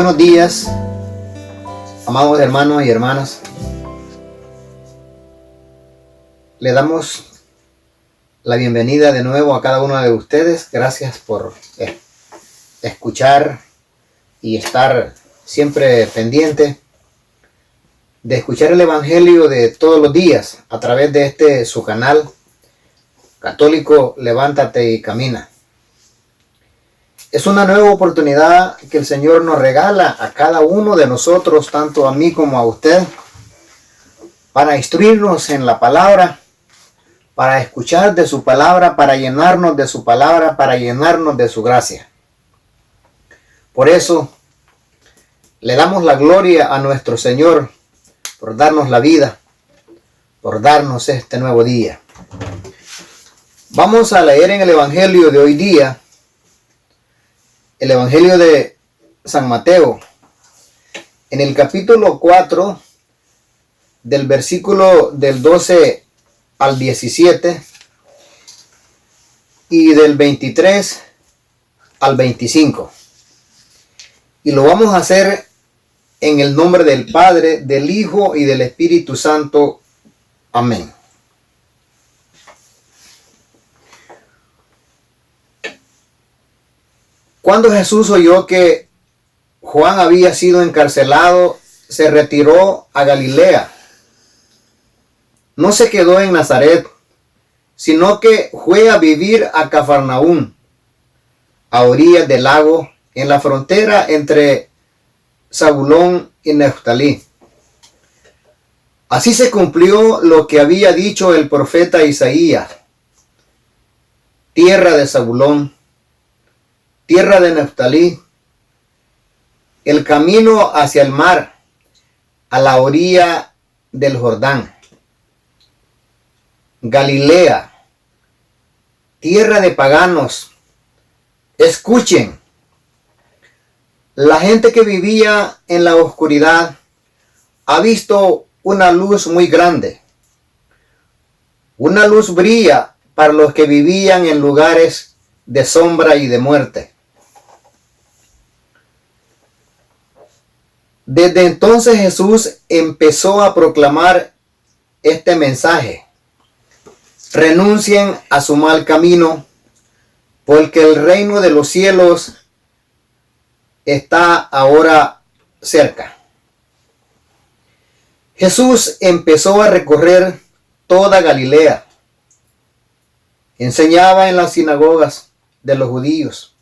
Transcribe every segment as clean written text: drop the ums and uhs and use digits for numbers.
buenos días, amados hermanos y hermanas. Le damos la bienvenida de nuevo a cada uno de ustedes. Gracias por escuchar y estar siempre pendiente de escuchar el Evangelio de todos los días a través de su canal católico Levántate y Camina. Es una nueva oportunidad que el Señor nos regala a cada uno de nosotros, tanto a mí como a usted, para instruirnos en la palabra, para escuchar de su palabra, para llenarnos de su palabra, para llenarnos de su gracia. Por eso, le damos la gloria a nuestro Señor por darnos la vida, por darnos este nuevo día. Vamos a leer en el Evangelio de hoy día, el Evangelio de San Mateo, en el capítulo 4, del versículo del 12 al 17 y del 23 al 25. Y lo vamos a hacer en el nombre del Padre, del Hijo y del Espíritu Santo. Amén. Cuando Jesús oyó que Juan había sido encarcelado, se retiró a Galilea. No se quedó en Nazaret, sino que fue a vivir a Cafarnaúm, a orillas del lago, en la frontera entre Zabulón y Neftalí. Así se cumplió lo que había dicho el profeta Isaías: tierra de Zabulón, tierra de Neftalí, el camino hacia el mar, a la orilla del Jordán. Galilea, tierra de paganos, escuchen. La gente que vivía en la oscuridad ha visto una luz muy grande. Una luz brilla para los que vivían en lugares de sombra y de muerte. Desde entonces Jesús empezó a proclamar este mensaje: renuncien a su mal camino, porque el reino de los cielos está ahora cerca. Jesús empezó a recorrer toda Galilea. Enseñaba en las sinagogas de los judíos,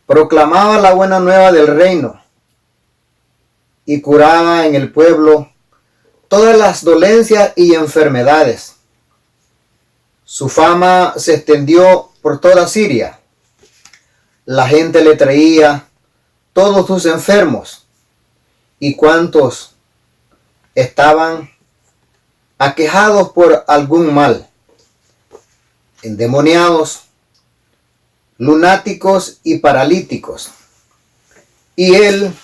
proclamaba la buena nueva del reino y curaba en el pueblo todas las dolencias y enfermedades. Su fama se extendió por toda Siria. La gente le traía todos sus enfermos y cuantos estaban aquejados por algún mal, endemoniados, lunáticos y paralíticos, y él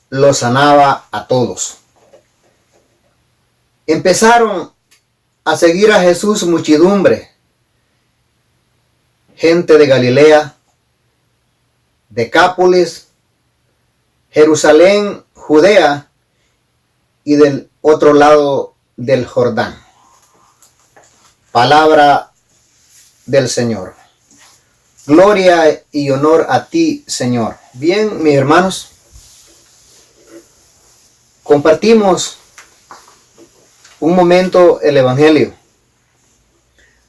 los sanaba a todos. Empezaron a seguir a Jesús muchedumbre, gente de Galilea, Decápolis, Jerusalén, Judea y del otro lado del Jordán. Palabra del Señor. Gloria y honor a ti, Señor. Bien, mis hermanos, compartimos un momento el Evangelio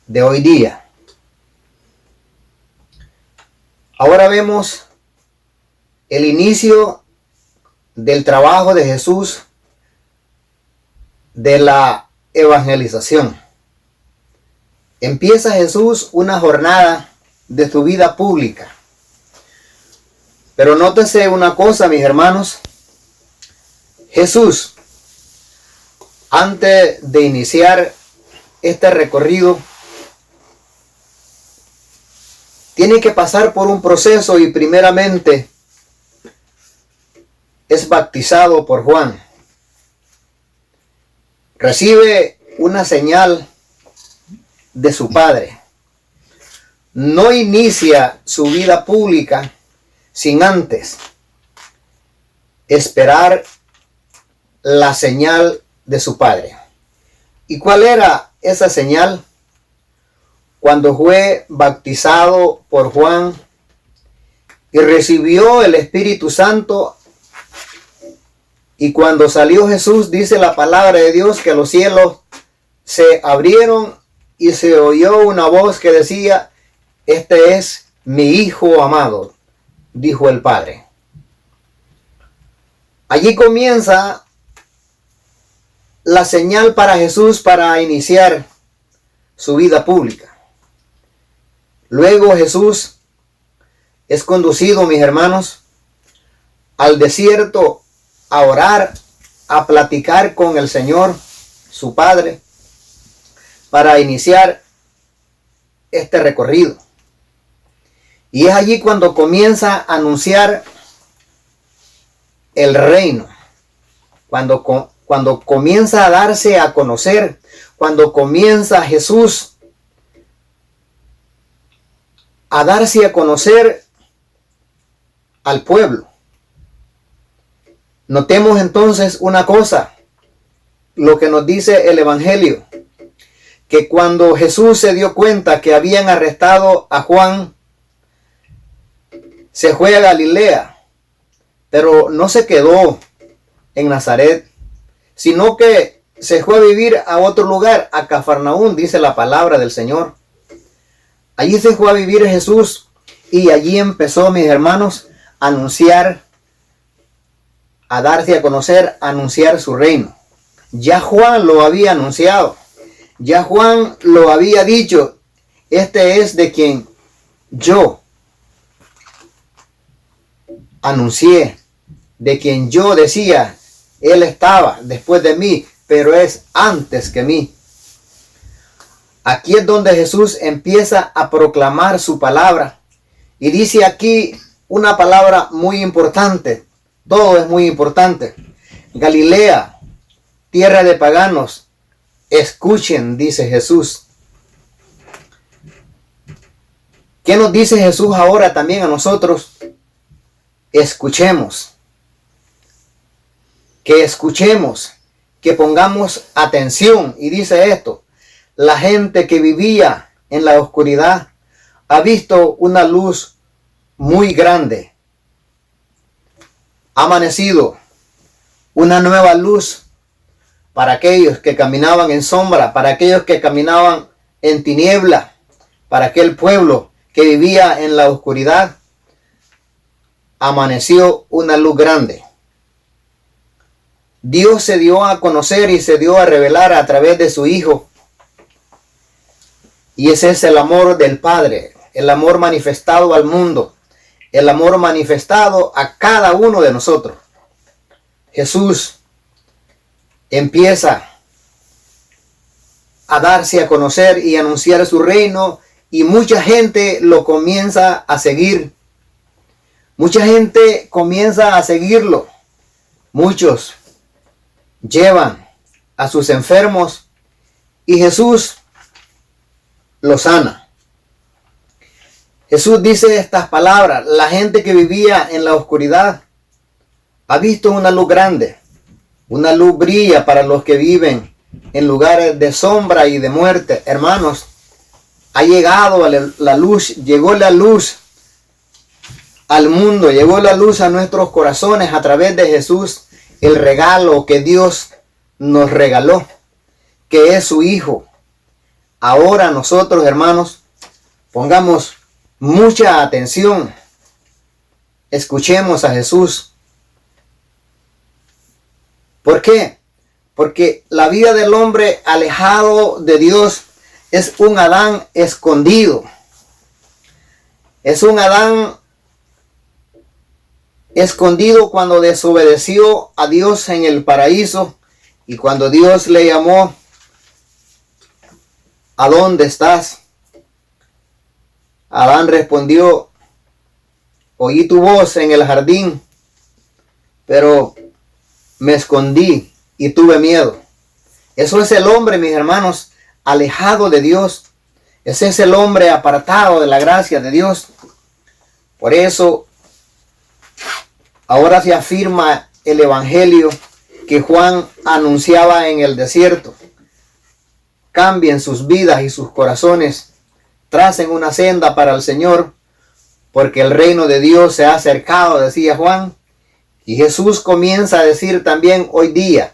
de hoy día. Ahora vemos el inicio del trabajo de Jesús de la evangelización. Empieza Jesús una jornada de su vida pública. Pero nótese una cosa, mis hermanos. Jesús, antes de iniciar este recorrido, tiene que pasar por un proceso y primeramente es bautizado por Juan. Recibe una señal de su padre. No inicia su vida pública sin antes esperar la señal de su padre. ¿Y cuál era esa señal? Cuando fue bautizado por Juan y recibió el Espíritu Santo, y cuando salió Jesús, dice la palabra de Dios que los cielos se abrieron y se oyó una voz que decía: este es mi Hijo amado, dijo el Padre. Allí comienza la señal para Jesús para iniciar su vida pública. Luego Jesús es conducido, mis hermanos, al desierto a orar, a platicar con el Señor, su Padre, para iniciar este recorrido. Y es allí cuando comienza a anunciar el reino, cuando comienza a darse a conocer, cuando comienza Jesús a darse a conocer al pueblo. Notemos entonces una cosa, lo que nos dice el Evangelio, que cuando Jesús se dio cuenta que habían arrestado a Juan, se fue a Galilea, pero no se quedó en Nazaret, sino que se fue a vivir a otro lugar, a Cafarnaúm, dice la palabra del Señor. Allí se fue a vivir Jesús y allí empezó, mis hermanos, a anunciar, a darse a conocer, a anunciar su reino. Ya Juan lo había anunciado, ya Juan lo había dicho: este es de quien yo anuncié, de quien yo decía, él estaba después de mí, pero es antes que mí. Aquí es donde Jesús empieza a proclamar su palabra. Y dice aquí una palabra muy importante. Todo es muy importante. Galilea, tierra de paganos, escuchen, dice Jesús. ¿Qué nos dice Jesús ahora también a nosotros? Escuchemos. Que escuchemos, que pongamos atención. Y dice esto: la gente que vivía en la oscuridad ha visto una luz muy grande. Ha amanecido una nueva luz para aquellos que caminaban en sombra, para aquellos que caminaban en tiniebla, para aquel pueblo que vivía en la oscuridad. Amaneció una luz grande. Dios se dio a conocer y se dio a revelar a través de su Hijo. Y ese es el amor del Padre, el amor manifestado al mundo, el amor manifestado a cada uno de nosotros. Jesús empieza a darse a conocer y anunciar su reino, y mucha gente lo comienza a seguir. Mucha gente comienza a seguirlo. Muchos llevan a sus enfermos y Jesús los sana. Jesús dice estas palabras: la gente que vivía en la oscuridad ha visto una luz grande. Una luz brilla para los que viven en lugares de sombra y de muerte. Hermanos, ha llegado la luz, llegó la luz al mundo, llegó la luz a nuestros corazones a través de Jesús, el regalo que Dios nos regaló, que es su Hijo. Ahora nosotros, hermanos, pongamos mucha atención, escuchemos a Jesús. ¿Por qué? Porque la vida del hombre alejado de Dios es un Adán escondido. Es un Adán escondido cuando desobedeció a Dios en el paraíso, y cuando Dios le llamó: ¿a dónde estás? Adán respondió: oí tu voz en el jardín, pero me escondí y tuve miedo. Eso es el hombre, mis hermanos, alejado de Dios. Ese es el hombre apartado de la gracia de Dios. Por eso ahora se afirma el evangelio que Juan anunciaba en el desierto. Cambien sus vidas y sus corazones, tracen una senda para el Señor, porque el reino de Dios se ha acercado, decía Juan. Y Jesús comienza a decir también hoy día.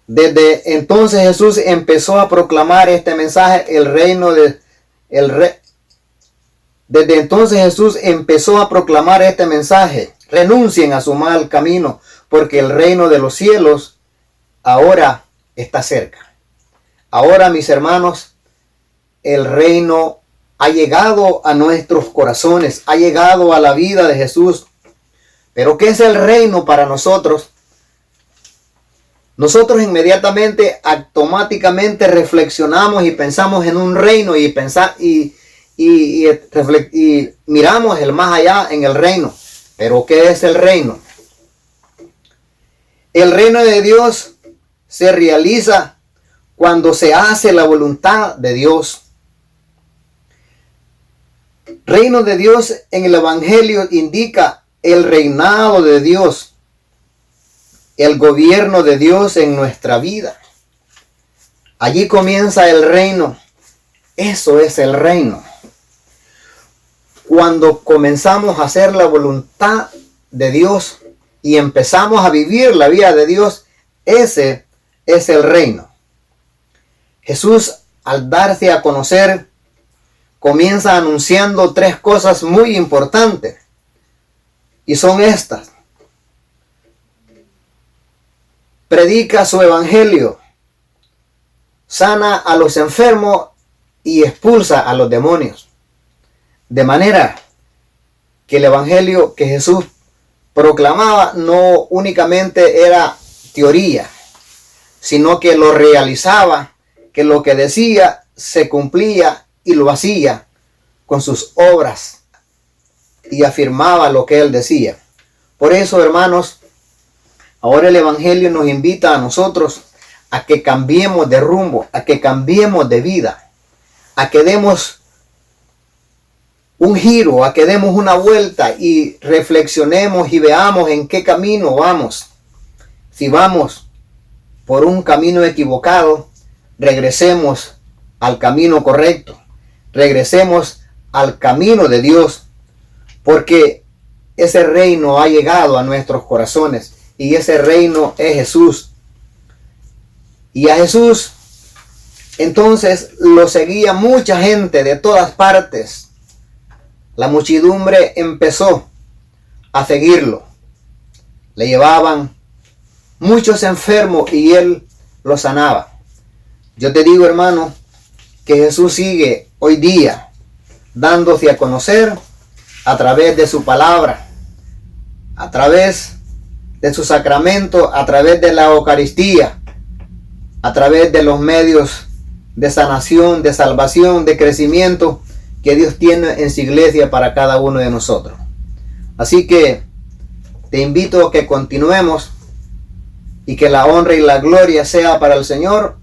Desde entonces Jesús empezó a proclamar este mensaje, Desde entonces Jesús empezó a proclamar este mensaje: renuncien a su mal camino, porque el reino de los cielos ahora está cerca. Ahora, mis hermanos, el reino ha llegado a nuestros corazones, ha llegado a la vida de Jesús. Pero ¿qué es el reino para nosotros? Nosotros inmediatamente, automáticamente reflexionamos y pensamos en un reino y miramos el más allá en el reino. Pero ¿qué es el reino? El reino de Dios se realiza cuando se hace la voluntad de Dios. Reino de Dios en el Evangelio indica el reinado de Dios, el gobierno de Dios en nuestra vida. Allí comienza el reino. Eso es el reino. Cuando comenzamos a hacer la voluntad de Dios y empezamos a vivir la vida de Dios, ese es el reino. Jesús, al darse a conocer, comienza anunciando 3 cosas muy importantes. Y son estas: predica su evangelio, sana a los enfermos y expulsa a los demonios. De manera que el evangelio que Jesús proclamaba no únicamente era teoría, sino que lo realizaba, que lo que decía se cumplía y lo hacía con sus obras y afirmaba lo que él decía. Por eso, hermanos, ahora el evangelio nos invita a nosotros a que cambiemos de rumbo, a que cambiemos de vida, a que demos un giro, a que demos una vuelta y reflexionemos y veamos en qué camino vamos. Si vamos por un camino equivocado, regresemos al camino correcto. Regresemos al camino de Dios, porque ese reino ha llegado a nuestros corazones y ese reino es Jesús. Y a Jesús entonces lo seguía mucha gente de todas partes. La muchedumbre empezó a seguirlo. Le llevaban muchos enfermos y él los sanaba. Yo te digo, hermano, que Jesús sigue hoy día dándose a conocer a través de su palabra, a través de su sacramento, a través de la Eucaristía, a través de los medios de sanación, de salvación, de crecimiento que Dios tiene en su iglesia para cada uno de nosotros. Así que te invito a que continuemos y que la honra y la gloria sea para el Señor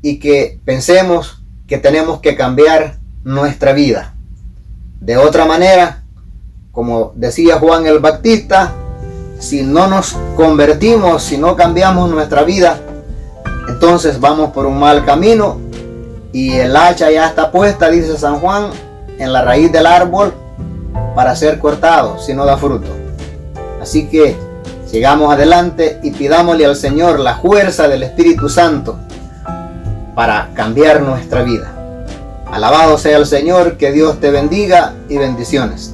y que pensemos que tenemos que cambiar nuestra vida. De otra manera, como decía Juan el Bautista, si no nos convertimos, si no cambiamos nuestra vida, entonces vamos por un mal camino y el hacha ya está puesta, dice San Juan, en la raíz del árbol para ser cortado si no da fruto. Así que sigamos adelante y pidámosle al Señor la fuerza del Espíritu Santo para cambiar nuestra vida. Alabado sea el Señor, que Dios te bendiga y bendiciones.